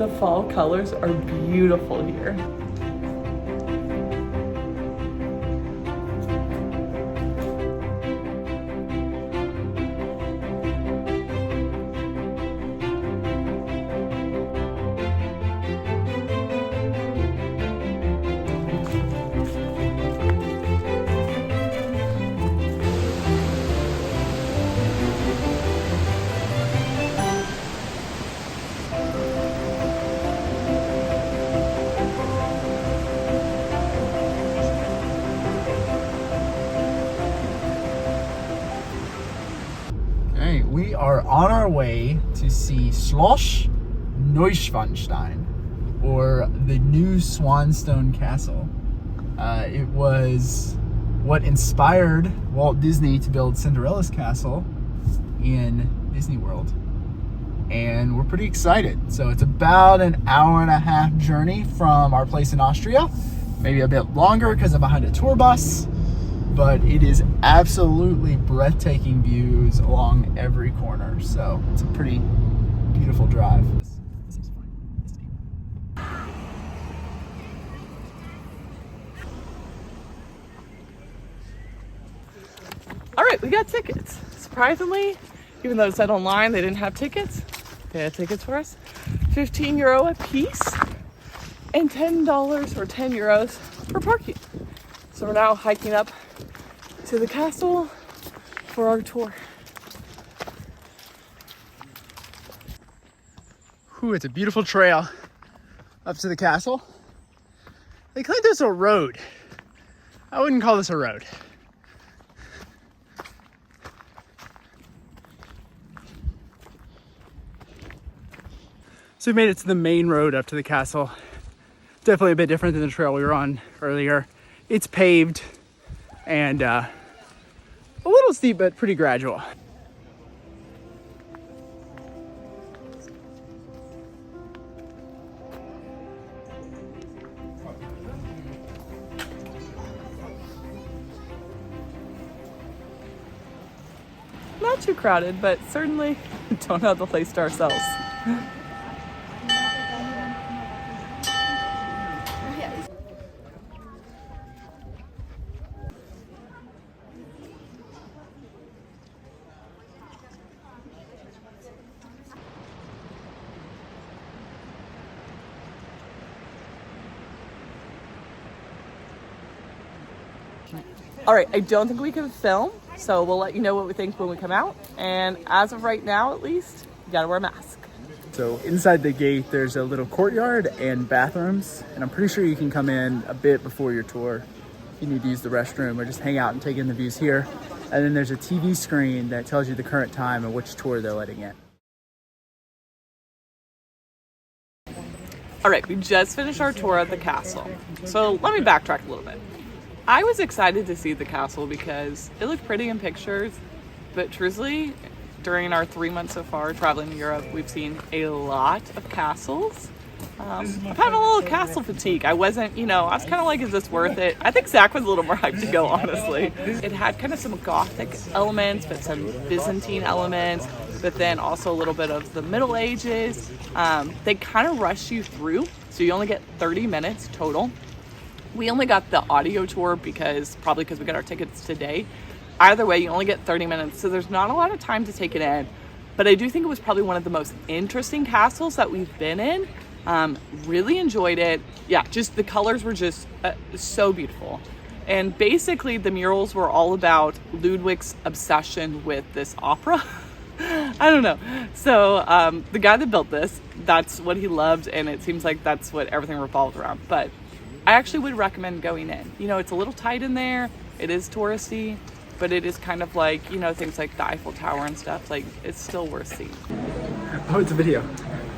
The fall colors are beautiful here. We are on our way to see Schloss Neuschwanstein, or the Neuschwanstein Castle. It was what inspired Walt Disney to build Cinderella's castle in Disney World. And we're pretty excited. So it's about an hour-and-a-half journey from our place in Austria. Maybe a bit longer because I'm behind a tour bus. But it is absolutely breathtaking views along every corner. So it's a pretty beautiful drive. All right, we got tickets. Surprisingly, even though it said online they didn't have tickets, they had tickets for us. €15 a piece and $10 or €10 for parking. So we're now hiking up to the castle for our tour. Ooh, it's a beautiful trail up to the castle. They claim this a road. I wouldn't call this a road. So we made it to the main road up to the castle. Definitely a bit different than the trail we were on earlier. It's paved and a little steep, but pretty gradual. Not too crowded, but certainly don't have the place to ourselves. All right, I don't think we can film, so we'll let you know what we think when we come out. And as of right now, at least, you gotta wear a mask. So inside the gate, there's a little courtyard and bathrooms, and I'm pretty sure you can come in a bit before your tour if you need to use the restroom or just hang out and take in the views here. And then there's a TV screen that tells you the current time and which tour they're letting in. All right, we just finished our tour at the castle. So let me backtrack a little bit. I was excited to see the castle because it looked pretty in pictures, but truthfully, during our 3 months so far traveling to Europe, we've seen a lot of castles. I've had a little castle fatigue. I wasn't, I was kind of like, is this worth it? I think Zach was a little more hyped to go, honestly. It had kind of some Gothic elements, but some Byzantine elements, but then also a little bit of the Middle Ages. They kind of rush you through, so you only get 30 minutes total. We only got the audio tour probably because we got our tickets today. Either way, you only get 30 minutes, so there's not a lot of time to take it in. But I do think it was probably one of the most interesting castles that we've been in. Really enjoyed it. Yeah, just the colors were just so beautiful. And basically the murals were all about Ludwig's obsession with this opera. I don't know. So the guy that built this, that's what he loved, and it seems like that's what everything revolved around. But I actually would recommend going in. It's a little tight in there. It is touristy, but it is kind of like, things like the Eiffel Tower and stuff. Like, it's still worth seeing. Oh, it's a video.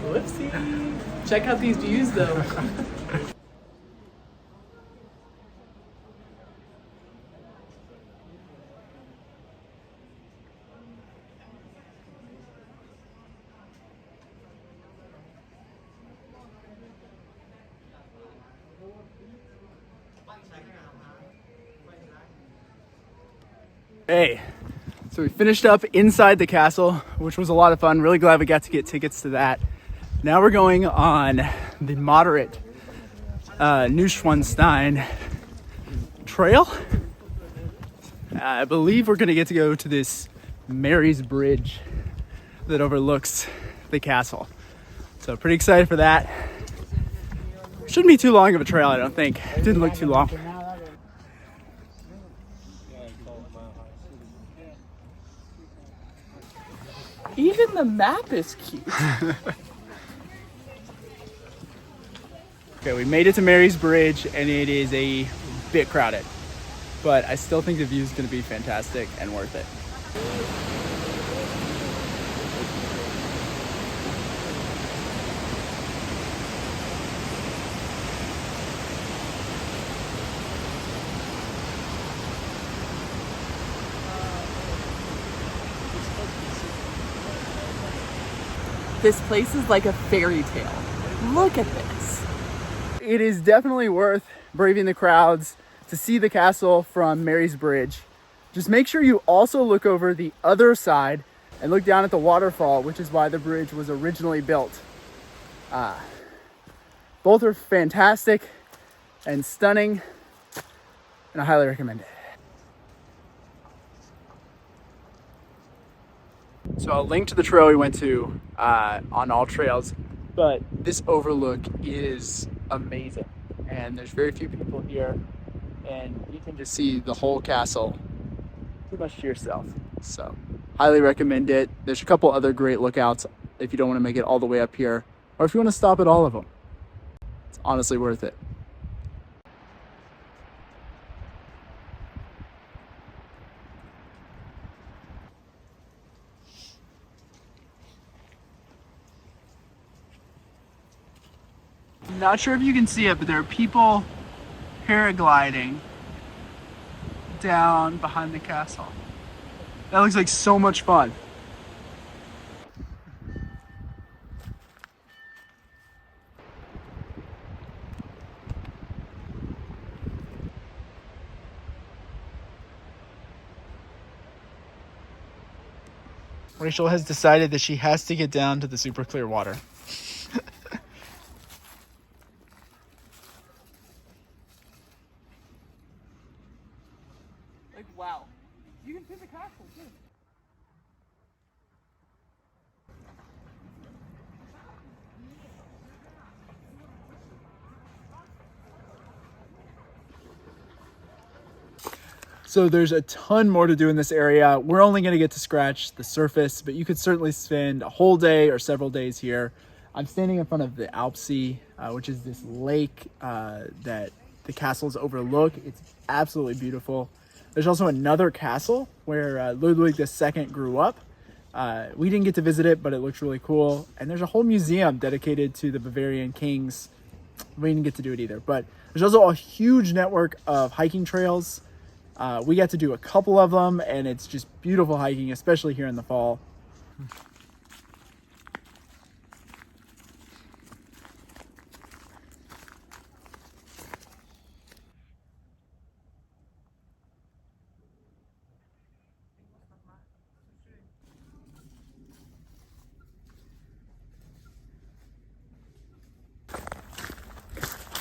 Whoopsie. Check out these views, though. Hey, so we finished up inside the castle, which was a lot of fun. Really glad we got to get tickets to that. Now we're going on the moderate Neuschwanstein trail. I believe we're gonna get to go to this Mary's Bridge that overlooks the castle. So pretty excited for that. Shouldn't be too long of a trail, I don't think. It didn't look too long. Even the map is cute. Okay, we made it to Mary's Bridge and it is a bit crowded, but I still think the view is going to be fantastic and worth it. This place is like a fairy tale. Look at this. It is definitely worth braving the crowds to see the castle from Mary's Bridge. Just make sure you also look over the other side and look down at the waterfall, which is why the bridge was originally built. Both are fantastic and stunning, and I highly recommend it. So I'll link to the trail we went to on AllTrails, but this overlook is amazing. And there's very few people here, and you can just see the whole castle pretty much to yourself. So highly recommend it. There's a couple other great lookouts if you don't want to make it all the way up here, or if you want to stop at all of them. It's honestly worth it. Not sure if you can see it, but there are people paragliding down behind the castle. That looks like so much fun. Rachel has decided that she has to get down to the super clear water. Like, wow. You can see the castle too. So there's a ton more to do in this area. We're only going to get to scratch the surface, but you could certainly spend a whole day or several days here. I'm standing in front of the Alpsee, which is this lake that the castles overlook. It's absolutely beautiful. There's also another castle where Ludwig II grew up. We didn't get to visit it, but it looks really cool. And there's a whole museum dedicated to the Bavarian kings. We didn't get to do it either, but there's also a huge network of hiking trails. We got to do a couple of them, and it's just beautiful hiking, especially here in the fall.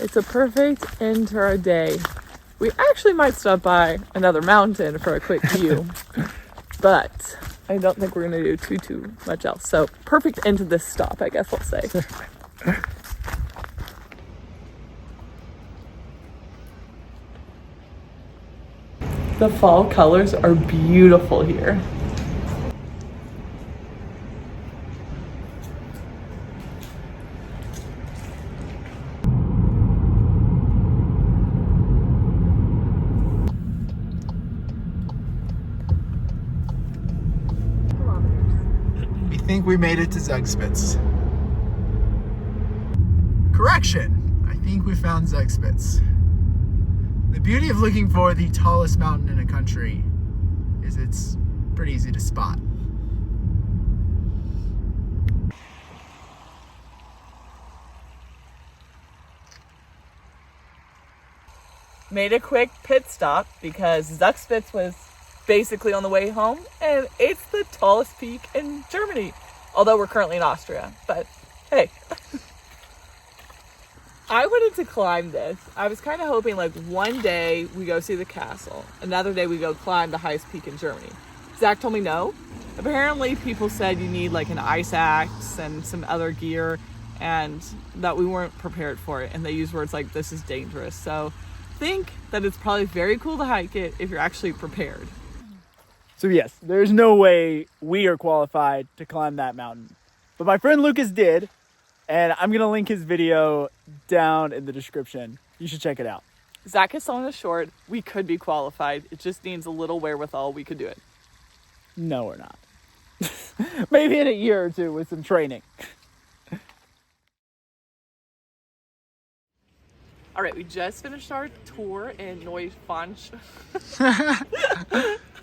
It's a perfect end to our day. We actually might stop by another mountain for a quick view, but I don't think we're going to do too much else. So perfect end to this stop, I guess I'll say. The fall colors are beautiful here. I think we made it to Zugspitze. Correction, I think we found Zugspitze. The beauty of looking for the tallest mountain in a country is it's pretty easy to spot. Made a quick pit stop because Zugspitze was basically on the way home, and it's the tallest peak in Germany. Although we're currently in Austria, but hey. I wanted to climb this. I was kind of hoping like one day we go see the castle, another day we go climb the highest peak in Germany. Zach told me no. Apparently people said you need like an ice axe and some other gear, and that we weren't prepared for it. And they used words like, this is dangerous. So think that it's probably very cool to hike it if you're actually prepared. So yes, there's no way we are qualified to climb that mountain. But my friend Lucas did, and I'm gonna link his video down in the description. You should check it out. Zach is selling us short. We could be qualified. It just needs a little wherewithal. We could do it. No, we're not. Maybe in a year or two with some training. All right, we just finished our tour in Neuschwanstein.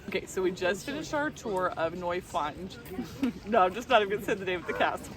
Okay, so we just finished our tour of Neuschwanstein. No, I'm just not even gonna say the name of the castle.